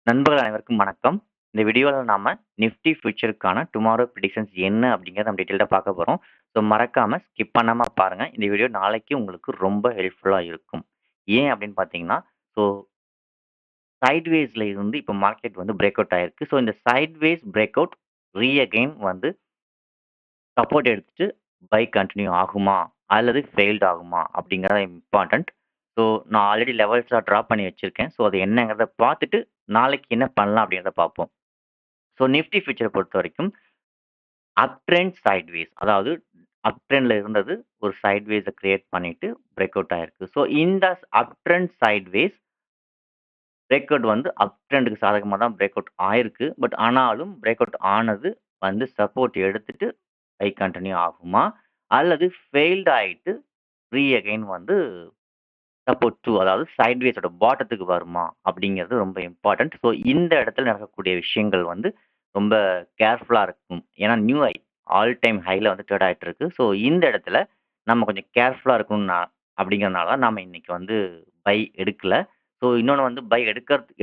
நண்பர்கள் அனைவருக்கும் வணக்கம். இந்த வீடியோல நாம நிஃப்டி ஃபியூச்சருக்கான டுமாரோ பிரெடிக்ஷன்ஸ் என்ன அப்படிங்கிறத நம்ம டீட்டெயில்டா பார்க்க போறோம். ஸோ மறக்காம ஸ்கிப் பண்ணாம பாருங்க. இந்த வீடியோ நாளைக்கு உங்களுக்கு ரொம்ப ஹெல்ப்ஃபுல்லா இருக்கும். ஏன் அப்படின்னு பார்த்தீங்கன்னா, ஸோ சைட்வேஸ்ல இருந்து இப்போ மார்க்கெட் வந்து பிரேக் அவுட் ஆயிருக்கு. ஸோ இந்த சைட்வேஸ் பிரேக் அவுட் அகைன் வந்து சப்போர்ட் எடுத்துட்டு பை கன்டின்யூ ஆகுமா? அல்லது ஃபெயில்ட் ஆகுமா? அப்படிங்கிறது இம்பார்ட்டன்ட். ஸோ நான் ஆல்ரெடி லெவல்ஸ்லாம் ட்ரா பண்ணி வச்சிருக்கேன். ஸோ அது என்னங்கிறத பார்த்துட்டு நாளைக்கு என்ன பண்ணலாம் அப்படிங்கிறத பார்ப்போம். ஸோ நிஃப்டி ஃபியூச்சர பொறுத்தவரைக்கும் அப் ட்ரெண்ட் சைட்வேஸ் அதாவது அப் ட்ரெண்ட்ல இருந்தது ஒரு சைட்வேஸ கிரியேட் பண்ணிட்டு பிரேக் அவுட் ஆயிருக்கு. ஸோ இந்த அப் ட்ரெண்ட் சைட்வேஸ் பிரேக் அவுட் வந்து அப் ட்ரெண்டுக்கு சாதகமா தான் பிரேக் அவுட் ஆயிருக்கு. பட் ஆனாலும் பிரேக் அவுட் ஆனது வந்து சப்போர்ட் எடுத்துட்டு ஹை கன்டின்யூ ஆகுமா? அல்லது ஃபெயில்ட் ஆயிட்டு அகைன் வந்து சப்போர்ட் 2 அதாவது சைட்வேஸோட பாட்டத்துக்கு வருமா? அப்படிங்கிறது ரொம்ப இம்பார்ட்டன்ட். ஸோ இந்த இடத்துல நடக்கக்கூடிய விஷயங்கள் வந்து ரொம்ப கேர்ஃபுல்லா இருக்கும். ஏன்னா நியூ ஹை ஆல் டைம் ஹைல வந்து ட்ரேட் ஆயிட்டு இருக்கு. ஸோ இந்த இடத்துல நம்ம கொஞ்சம் கேர்ஃபுல்லா இருக்கணும் அப்படிங்கிறனால தான் நாம இன்னைக்கு வந்து பை எடுக்கல. ஸோ இன்னொன்னு வந்து பை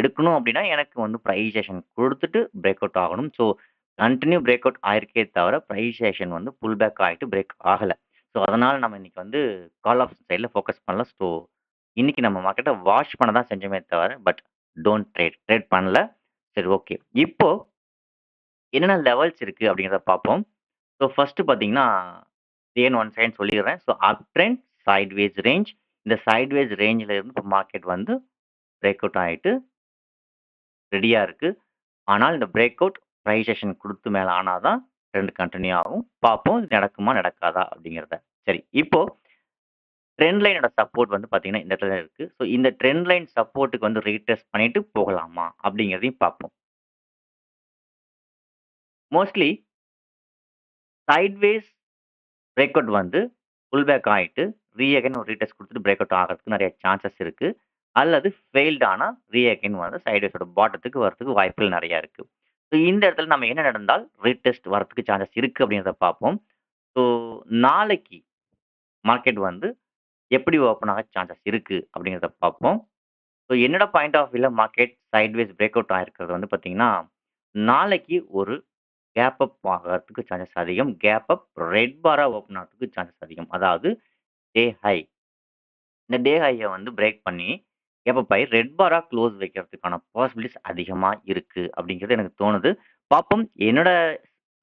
எடுக்கணும் அப்படின்னா எனக்கு வந்து பிரைஸேஷன் குடுத்துட்டு பிரேக் அவுட் ஆகணும். ஸோ கன்டின்யூ பிரேக் அவுட் ஆயிருக்கே தவிர பிரைஸேஷன் வந்து புல் பேக் ஆயிட்டு பிரேக் ஆகல. ஸோ அதனால நம்ம இன்னைக்கு வந்து கால் ஆப்ஷன் சைட்ல ஃபோக்கஸ் பண்ணலாம். ஸோ இன்னைக்கு நம்ம மார்க்கெட்ட வாட்ச் பண்ண தான் செஞ்சோமே தவிர, பட் டோன்ட் ட்ரேட். ட்ரேட் பண்ணல. சரி ஓகே. இப்போ என்னென்ன லெவல்ஸ் இருக்கு அப்படிங்கிறத பார்ப்போம். ஸோ ஃபர்ஸ்ட் பார்த்தீங்கன்னா, ஏன் ஒன் செகண்ட் சொல்லிடுறேன். ஸோ அப் ட்ரெண்ட், சைட்வேஸ் ரேஞ்ச். இந்த சைட்வேஸ் ரேஞ்ச்ல இருந்து இப்போ மார்க்கெட் வந்து பிரேக் அவுட் ஆயிட்டு ரெடியா இருக்கு. ஆனால் இந்த பிரேக் அவுட் பிரைஸ் செஷன் குடுத்து மேல ஆனா தான் ட்ரெண்ட் கன்டின்யூ ஆகும். பார்ப்போம் இது நடக்குமா? நடக்காதா? அப்படிங்கிறத. சரி இப்போ ட்ரெண்ட் லைனோட சப்போர்ட் வந்து பார்த்தீங்கன்னா, இந்த இடத்துல இருக்கு. ஸோ இந்த ட்ரெண்ட் லைன் சப்போர்ட்க்கு வந்து ரீடெஸ்ட் பண்ணிட்டு போகலாமா? அப்படிங்கிறதையும் பார்ப்போம். மோஸ்ட்லி சைட்வேஸ் பிரேக் அவுட் வந்து புல் பேக் ஆயிட்டு, அகைன் ஒரு ரீடெஸ்ட் குடுத்துட்டு பிரேக் அவுட் ஆகறதுக்கு நெறைய சான்சஸ் இருக்கு. அல்லது ஃபெயில்ட் ஆனா அகைன் வந்து சைட்வேஸோட பாட்டத்துக்கு வரதுக்கு வாய்ப்புகள் நெறைய இருக்கு. ஸோ இந்த இடத்துல நம்ம என்ன நடந்தால் ரீடெஸ்ட் வரதுக்கு சான்சஸ் இருக்கு அப்படிங்கிறத பார்ப்போம். ஸோ நாளைக்கு மார்க்கெட் வந்து எப்படி ஓப்பன் ஆக சான்சஸ் இருக்கு அப்படிங்கிறத பார்ப்போம். ஸோ என்னோட பாயிண்ட் ஆஃப் வியூல மார்க்கெட் சைட்வேஸ் பிரேக் அவுட் ஆயிருக்கிறது வந்து பார்த்தீங்கன்னா, நாளைக்கு ஒரு கேப் அப் ஆகறதுக்கு சான்சஸ் அதிகம். கேப் அப் ரெட் பாரா ஓப்பன் ஆகறதுக்கு சான்சஸ் அதிகம். அதாவது டே ஹை. இந்த டே ஹைய வந்து பிரேக் பண்ணி கேப் அப் ஆயி ரெட் பாரா க்ளோஸ் வைக்கிறதுக்கான பாசிபிலிட்டீஸ் அதிகமா இருக்கு அப்படிங்கிறது எனக்கு தோணுது. பார்ப்போம். என்னோட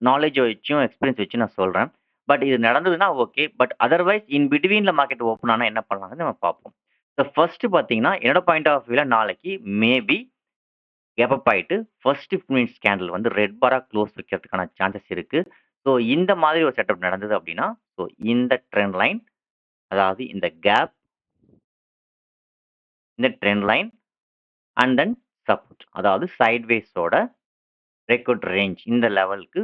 நாலேட்ஜ வச்சும், எக்ஸ்பீரியன்ஸ் வச்சும் நான் சொல்றேன். பட் இது நடந்ததுன்னா ஓகே. பட் அதர்வைஸ் இன் பிட்வீன்ல மார்க்கெட் ஓப்பன் ஆனா என்ன பண்ணலாம்ன்னு நம்ம பார்ப்போம். ஸோ ஃபர்ஸ்ட் பார்த்தீங்கன்னா, என்னோட பாயிண்ட் ஆஃப் வியூல நாளைக்கு மேபி கேப் அப் ஆயிட்டு ஃபர்ஸ்ட் 15 மினிட்ஸ் கேண்டில் வந்து ரெட் பாரா க்ளோஸ் வைக்கிறதுக்கான சான்சஸ் இருக்கு. ஸோ இந்த மாதிரி ஒரு செட்டப் நடந்தது அப்படின்னா, ஸோ இந்த ட்ரெண்ட் லைன் அதாவது இந்த கேப், இந்த trend line and then support அதாவது சைட்வேஸோட பிரேக் அவுட் ரேஞ்ச் இந்த லெவலுக்கு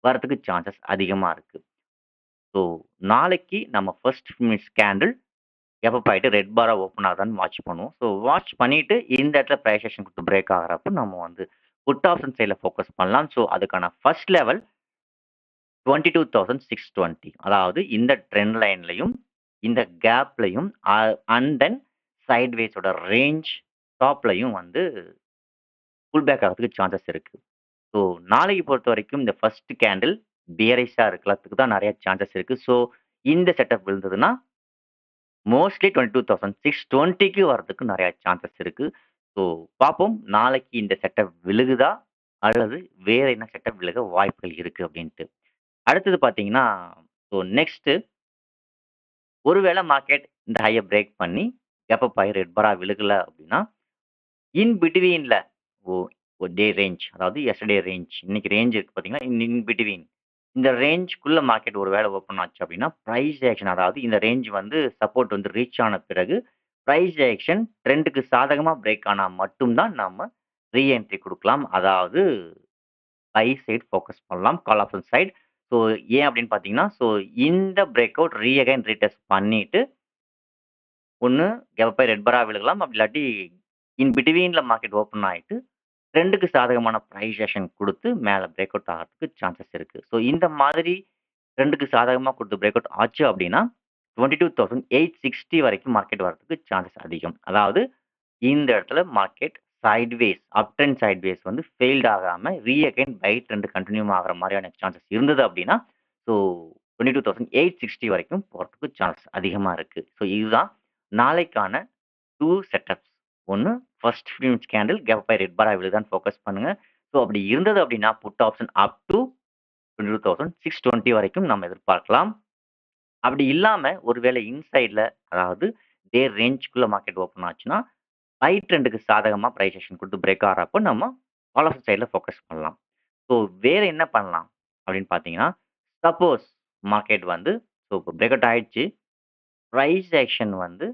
வரதுக்கு சான்சஸ் அதிகமா இருக்கு. ஸோ நாளைக்கு நம்ம first 15 minutes candle gap up ஆயிட்டு ரெட் பாரா ஓப்பன் ஆகுதான்னு வாட்ச் பண்ணுவோம். ஸோ வாட்ச் பண்ணிட்டு இந்த இடத்துல பிரைஸ் ஆக்ஷன் குடுத்து பிரேக் ஆகுறப்ப நம்ம வந்து புட் ஆப்ஷன் சைட்ல ஃபோக்கஸ் பண்ணலாம். ஸோ அதுக்கான ஃபர்ஸ்ட் லெவல் 22,620 அதாவது இந்த ட்ரெண்ட் லைன்லயும், இந்த கேப்லயும் அண்ட் தென் சைட்வேஸோட ரேஞ்ச் டாப்லயும் வந்து புல் பேக் ஆகறதுக்கு சான்சஸ் இருக்கு. ஸோ நாளைக்கு பொறுத்தவரைக்கும் இந்த ஃபர்ஸ்ட் கேண்டில் பியரிஷா இருக்கிறதுக்கு தான் நெறைய சான்சஸ் இருக்கு. ஸோ இந்த செட்டப் விழுந்ததுன்னா, மோஸ்ட்லி 22,620க்கு வரதுக்கு நெறைய சான்சஸ் இருக்கு. ஸோ பார்ப்போம். நாளைக்கு இந்த செட்டப் விழுகுதா? அல்லது வேற என்ன செட்டப் விழுக வாய்ப்புகள் இருக்கு அப்டின்ட்டு. அடுத்தது பார்த்தீங்கன்னா, ஸோ நெக்ஸ்ட்டு ஒருவேள மார்க்கெட் இந்த ஹைய பிரேக் பண்ணி கேப் அப் ஆயி ரெட் பாரா விழுகல அப்டின்னா, இன் பிட்வீன்ல ஓ ஒரு டே ரேஞ்ச் அதாவது எஸ்டர்டே ரேஞ்ச் இன்னைக்கு ரேஞ்ச் இருக்கு பார்த்தீங்களா? இன் இன் பிட்வீன் இந்த ரேஞ்ச்க்குள்ள மார்க்கெட் ஒரு வேள ஓப்பன் ஆச்சு அப்டின்னா, பிரைஸ் ஆக்ஷன் அதாவது இந்த ரேஞ்ச் வந்து சப்போர்ட் வந்து ரீச் ஆன பிறகு, பிரைஸ் ஆக்ஷன் ட்ரெண்டுக்கு சாதகமா பிரேக் ஆனா மட்டும் தான் நாம என்ட்ரி குடுக்கலாம். அதாவது பை சைட் ஃபோக்கஸ் பண்ணலாம். Call option side. ஸோ ஏன் அப்டின்னு பார்த்தீங்கன்னா, ஸோ இந்த பிரேக் அவுட் அகைன் ரீடெஸ்ட் பண்ணிட்டு, ஒண்ணு கேப் அப் ஆயி ரெட் பாரா விழுகலாம். அப்டி இல்லாட்டி இன் பிட்வீன்ல மார்க்கெட் ஓப்பன் ஆயிட்டு ட்ரெண்டுக்கு சாதகமான பிரைஸ் ஆக்ஷன் குடுத்து மேல பிரேக் அவுட் ஆகறதுக்கு சான்சஸ் இருக்கு. ஸோ இந்த மாதிரி ட்ரெண்டுக்கு சாதகமா குடுத்து பிரேக் அவுட் ஆச்சு அப்டின்னா, 22,860 வரைக்கும் மார்க்கெட் வரதுக்கு சான்சஸ் அதிகம். அதாவது இந்த இடத்துல மார்க்கெட் சைட்வேஸ் அப் ட்ரெண்ட் சைட்வேஸ் வந்து ஃபெயில்ட் ஆகாம அகைன் பை ட்ரெண்ட் கன்டின்யூ ஆகுற மாதிரியான சான்சஸ் இருந்தது அப்படின்னா ஸோ 22,860 வரைக்கும் போகிறதுக்கு சான்ஸ் அதிகமாக இருக்கு. ஸோ இதுதான் நாளைக்கான டூ செட்டப்ஸ். ஒன்று first films candle gap by red பாரா விழுதான்னு ஃபோக்கஸ் பண்ணுங்க. ஸோ அப்படி இருந்தது அப்படின்னா புட் ஆப்ஷன் அப் டு 22,620 வரைக்கும் நம்ம எதிர்பார்க்கலாம். அப்படி இல்லாம ஒருவேளை இன்சைட்ல அதாவது டே ரேஞ்சுக்குள்ள மார்க்கெட் ஓப்பன் ஆச்சுன்னா பை ட்ரெண்டுக்கு சாதகமா பிரைஸ் ஆக்ஷன் கொடுத்து பிரேக் ஆகிறப்போ நம்ம கால் ஆஃப் சைடில் ஃபோக்கஸ் பண்ணலாம். ஸோ வேற என்ன பண்ணலாம் அப்படின்னு பார்த்தீங்கன்னா சப்போஸ் மார்க்கெட் வந்து ஸோ இப்போ பிரேக் அவுட் ஆயிடுச்சு, பிரைஸ் ஆக்ஷன் வந்து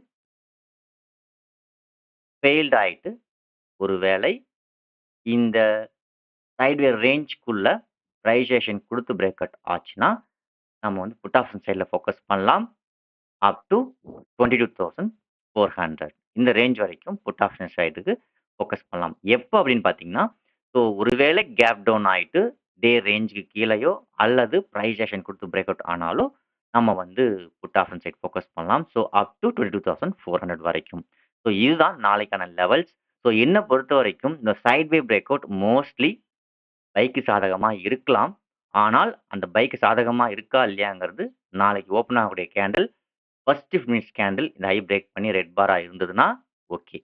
ஃபெயில்ட் ஆயிட்டு ஒருவேளை இந்த சைட்வே ரேஞ்சுக்குள்ள பிரைஸ் ஆக்ஷன் கொடுத்து பிரேக் அவுட் ஆச்சுன்னா நம்ம வந்து புட் ஆப்ஷன் சைடில் ஃபோக்கஸ் பண்ணலாம். அப் டு 22,400 இந்த ரேஞ்ச் வரைக்கும் புட் ஆப்ஷன் சைடுக்கு ஃபோக்கஸ் பண்ணலாம். எப்போ அப்படின்னு பார்த்தீங்கன்னா, ஸோ ஒருவேளை கேப் டவுன் ஆயிட்டு டே ரேஞ்சுக்கு கீழேயோ அல்லது பிரைஸ் ஆக்ஷன் கொடுத்து பிரேக் அவுட் ஆனாலோ நம்ம வந்து புட் ஆப்ஷன் சைட் ஃபோக்கஸ் பண்ணலாம். ஸோ அப் டு 22,400 வரைக்கும். ஸோ இதுதான் நாளைக்கான லெவல்ஸ். ஸோ என்ன பொறுத்த வரைக்கும் இந்த sideway break out mostly bike சாதகமா இருக்கலாம். ஆனால் அந்த பைக்கு சாதகமா இருக்கா இல்லையாங்கிறது நாளைக்கு ஓப்பன் ஆகக்கூடிய கேண்டில் ஃபர்ஸ்ட் ஃபினிஷ் கேண்டில் இந்த ஹை பிரேக் பண்ணி ரெட் பாரா இருந்ததுன்னா ஓகே.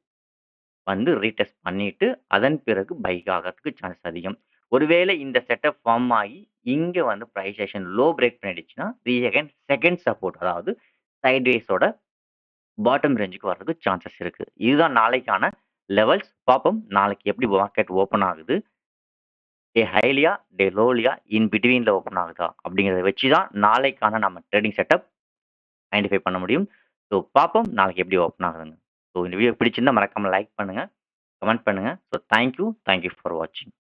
வந்து ரீடெஸ்ட் பண்ணிட்டு அதன் பிறகு பைக் ஆகிறதுக்கு சான்ஸ் அதிகம். ஒருவேளை இந்த செட்டப் ஃபார்ம் ஆகி இங்க வந்து பிரைஸ் ஆக்ஷன் லோ பிரேக் பண்ணிடுச்சுன்னா அகைன் செகண்ட் சப்போர்ட் அதாவது சைட்வேஸோட பாட்டம் ரேஞ்சுக்கு வர்றதுக்கு சான்சஸ் இருக்கு. இதுதான் நாளைக்கான லெவல்ஸ். பார்ப்போம் நாளைக்கு எப்படி மார்க்கெட் ஓப்பன் ஆகுது. டே ஹைலியா, டே லோலியா, இன் பிட்வீன்ல ஓப்பன் ஆகுதா அப்படிங்கிறத வச்சு தான் நாளைக்கான நம்ம ட்ரேடிங் செட்டப் ஐடென்டிஃபை பண்ண முடியும். ஸோ பார்ப்போம் நாளைக்கு எப்படி ஓப்பன் ஆகுதுன்னு. ஸோ இந்த வீடியோ பிடிச்சிருந்தா மறக்காம லைக் பண்ணுங்க, கமெண்ட் பண்ணுங்க. ஸோ தேங்க் யூ ஃபார் வாட்சிங்.